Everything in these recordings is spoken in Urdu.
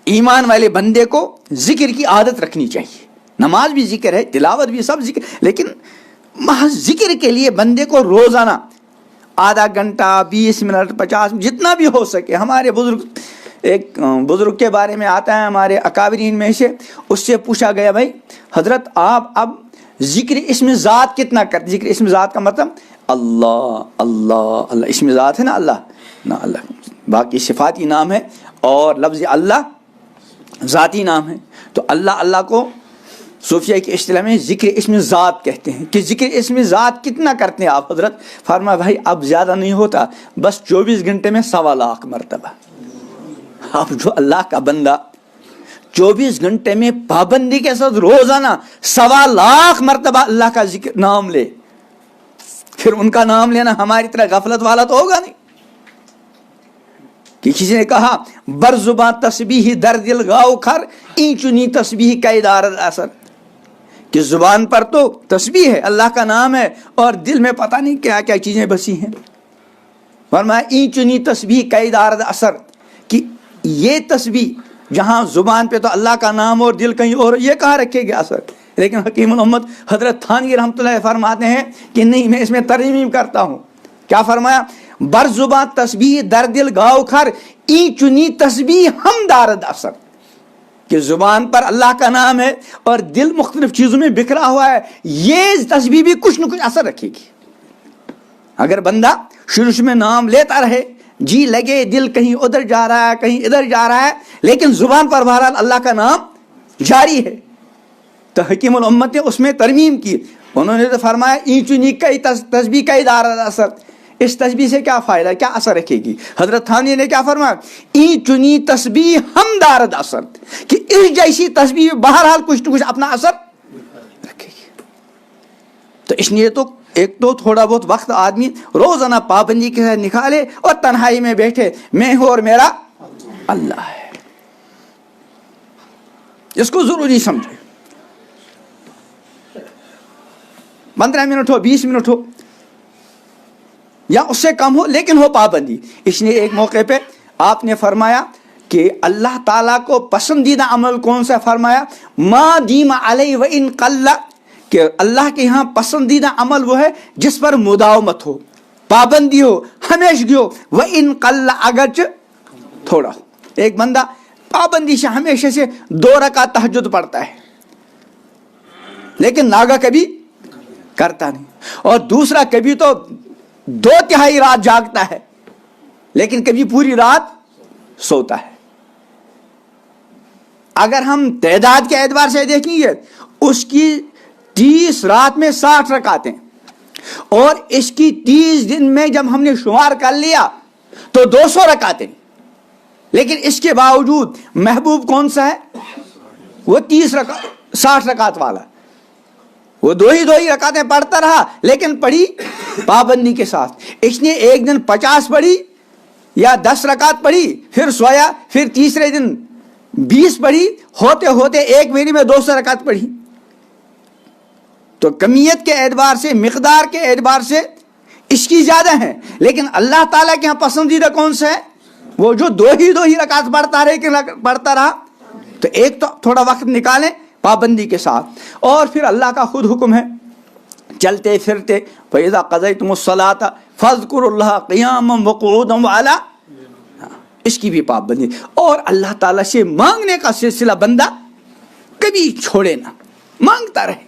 ایمان والے بندے کو ذکر کی عادت رکھنی چاہیے. نماز بھی ذکر ہے، تلاوت بھی، سب ذکر، لیکن محض ذکر کے لیے بندے کو روزانہ آدھا گھنٹہ، 20 منٹ، 50 جتنا بھی ہو سکے. ہمارے بزرگ، ایک بزرگ کے بارے میں آتا ہے ہمارے اکابرین میں سے، اس سے پوچھا گیا بھائی حضرت آپ اب ذکر اسم ذات کتنا کرتے؟ ذکر اسم ذات کا مطلب اللہ اللہ اللہ، اسم ذات ہے نا اللہ، نہ اللہ، باقی صفاتی نام ہے اور لفظ اللہ ذاتی نام ہے. تو اللہ اللہ کو صوفیہ کی اصطلاح میں ذکر اسم ذات کہتے ہیں. کہ ذکر اسم ذات کتنا کرتے ہیں آپ حضرت؟ فرمایا بھائی اب زیادہ نہیں ہوتا، بس 24 گھنٹے میں 1.25 لاکھ مرتبہ. اب جو اللہ کا بندہ 24 گھنٹے میں پابندی کے ساتھ روزانہ 1.25 لاکھ مرتبہ اللہ کا ذکر نام لے، پھر ان کا نام لینا ہماری طرح غفلت والا تو ہوگا نہیں. کہ کسی نے کہا بر زباں تسبیح در دل گاؤ کھر این چنی تسبیح کا ادارت اثر. کہ زبان پر تو تسبیح ہے، اللہ کا نام ہے، اور دل میں پتہ نہیں کیا کیا چیزیں بسی ہیں. فرمایا این چنی تسبیح کا ادارت اثر، کہ یہ تسبیح جہاں زبان پہ تو اللہ کا نام اور دل کہیں اور، یہ کہاں رکھے گا اثر؟ لیکن حکیم الامت حضرت تھانوی رحمۃ اللہ فرماتے ہیں کہ نہیں، میں اس میں ترمیم کرتا ہوں. کیا فرمایا؟ بر زباں تسبیح در دل گاؤ کھر این چنی تسبیح ہم دارد اثر. کہ زبان پر اللہ کا نام ہے اور دل مختلف چیزوں میں بکھرا ہوا ہے، یہ تسبیح بھی کچھ نہ کچھ اثر رکھے گی. اگر بندہ شروع میں نام لیتا رہے، جی لگے دل کہیں ادھر جا رہا ہے کہیں ادھر جا رہا ہے، لیکن زبان پر بہرحال اللہ کا نام جاری ہے، تو حکیم الامت نے اس میں ترمیم کی. انہوں نے تو فرمایا این چنی کئی تسبیح کا ادارہ اثر. اس تسبیح سے کیا فائدہ، کیا اثر رکھے گی؟ حضرت تھانوی نے کیا فرمایا؟ این چنی تسبیح ہم دارد اثر، کہ اس جیسی تسبیح بہرحال کچھ نہ کچھ اپنا اثر رکھے گی. تو اس لیے تو ایک تو تھوڑا بہت وقت آدمی روزانہ پابندی کے ساتھ نکالے اور تنہائی میں بیٹھے، میں ہوں اور میرا اللہ ہے. اس کو ضروری سمجھے. 15 منٹ ہو، 20 منٹ ہو یا اس سے کم ہو، لیکن ہو پابندی. اس لیے ایک موقع پہ آپ نے فرمایا کہ اللہ تعالیٰ کو پسندیدہ عمل کون سا؟ فرمایا ما دیم علیہ و ان قل، کہ اللہ کے یہاں پسندیدہ عمل وہ ہے جس پر مداومت ہو، پابندی ہو، ہمیشگی ہو. و ان قل، اگرچہ تھوڑا ہو. ایک بندہ پابندی سے ہمیشہ سے 2 رکعت تہجد پڑھتا ہے لیکن ناگا کبھی کرتا نہیں، اور دوسرا کبھی تو 2/3 رات جاگتا ہے لیکن کبھی پوری رات سوتا ہے. اگر ہم تعداد کے اعتبار سے دیکھیں گے، اس کی 30 رات میں 60 رکعتیں، اور اس کی 30 دن میں جب ہم نے شمار کر لیا تو 200 رکعتیں. لیکن اس کے باوجود محبوب کون سا ہے؟ وہ 60 رکعت والا. وہ 2 رکعتیں پڑھتا رہا لیکن پڑھی پابندی کے ساتھ. اس نے ایک دن 50 پڑھی یا 10 رکعت پڑھی، پھر سویا، پھر تیسرے دن 20 پڑھی، ہوتے ہوتے ایک مہینے میں 200 رکعت پڑھی. تو کمیت کے اعتبار سے، مقدار کے اعتبار سے اس کی زیادہ ہے، لیکن اللہ تعالیٰ کے یہاں پسندیدہ کون سا ہے؟ وہ جو 2 رکعت پڑھتا رہا. تو ایک تو تھوڑا وقت نکالیں پابندی کے ساتھ، اور پھر اللہ کا خود حکم ہے چلتے پھرتے فَإِذَا قَضَيْتُمُ الصَّلَاةَ فَاذْكُرُوا اللَّهَ قِيَامًا وَقُعُودًا وَعَلَىٰ، اس کی بھی پابندی. اور اللہ تعالیٰ سے مانگنے کا سلسلہ بندہ کبھی چھوڑے نہ، مانگتا رہے.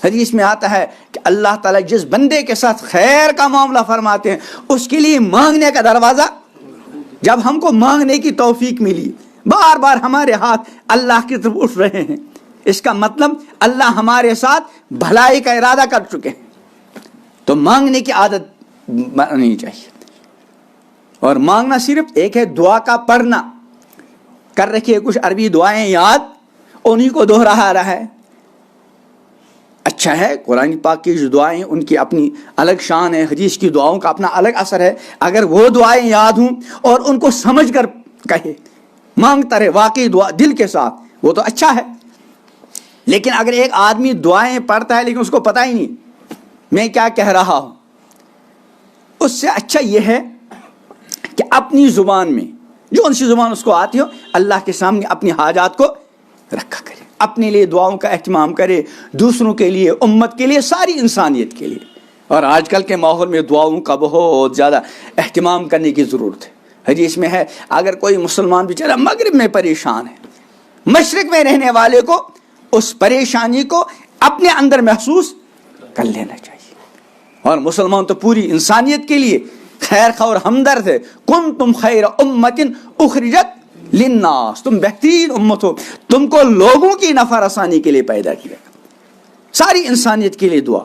حدیث میں آتا ہے کہ اللہ تعالیٰ جس بندے کے ساتھ خیر کا معاملہ فرماتے ہیں اس کے لیے مانگنے کا دروازہ، جب ہم کو مانگنے کی توفیق ملی، بار بار ہمارے ہاتھ اللہ کی طرف اٹھ رہے ہیں، اس کا مطلب اللہ ہمارے ساتھ بھلائی کا ارادہ کر چکے ہیں. تو مانگنے کی عادت بنانی چاہیے. اور مانگنا صرف ایک ہے دعا کا پڑھنا، کر رکھیے کچھ عربی دعائیں یاد، انہی کو دوہرا رہا ہے. اچھا ہے، قرآن پاک کی جو دعائیں ان کی اپنی الگ شان ہے، حدیث کی دعاؤں کا اپنا الگ اثر ہے. اگر وہ دعائیں یاد ہوں اور ان کو سمجھ کر کہے، مانگتا رہے واقعی دعا دل کے ساتھ، وہ تو اچھا ہے. لیکن اگر ایک آدمی دعائیں پڑھتا ہے لیکن اس کو پتہ ہی نہیں میں کیا کہہ رہا ہوں، اس سے اچھا یہ ہے کہ اپنی زبان میں جو ان سی زبان اس کو آتی ہو اللہ کے سامنے اپنی حاجات کو رکھا کرے، اپنے لیے دعاؤں کا اہتمام کرے، دوسروں کے لیے، امت کے لیے، ساری انسانیت کے لیے۔ اور آج کل کے ماحول میں دعاؤں کا بہت زیادہ اہتمام کرنے کی ضرورت ہے۔ حدیث میں ہے اگر کوئی مسلمان بیچارہ مغرب میں پریشان ہے، مشرق میں رہنے والے کو اس پریشانی کو اپنے اندر محسوس کر لینا چاہیے۔ اور مسلمان تو پوری انسانیت کے لیے خیر خواہ اور ہمدرد ہے۔ کنتم خیر امت اخرجت للناس، تم بہترین امت ہو، تم کو لوگوں کی نفع رسانی کے لیے پیدا کیا، ساری انسانیت کے لیے دعا،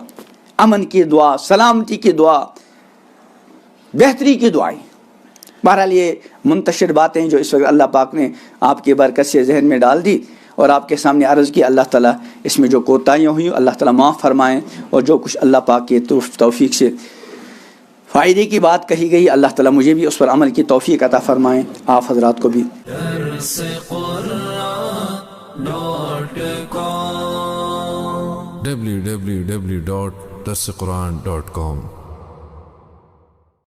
امن کی دعا، سلامتی کی دعا، بہتری کی دعائیں۔ بہرحال یہ منتشر باتیں جو اس وقت اللہ پاک نے آپ کی برکت سے ذہن میں ڈال دی اور آپ کے سامنے عرض کی، اللہ تعالیٰ اس میں جو کوتاہیاں ہوئیں اللہ تعالیٰ معاف فرمائیں، اور جو کچھ اللہ پاک کے توفیق سے فائدے کی بات کہی گئی اللہ تعالیٰ مجھے بھی اس پر عمل کی توفیق عطا فرمائیں، آپ حضرات کو بھی۔ www.darsequran.com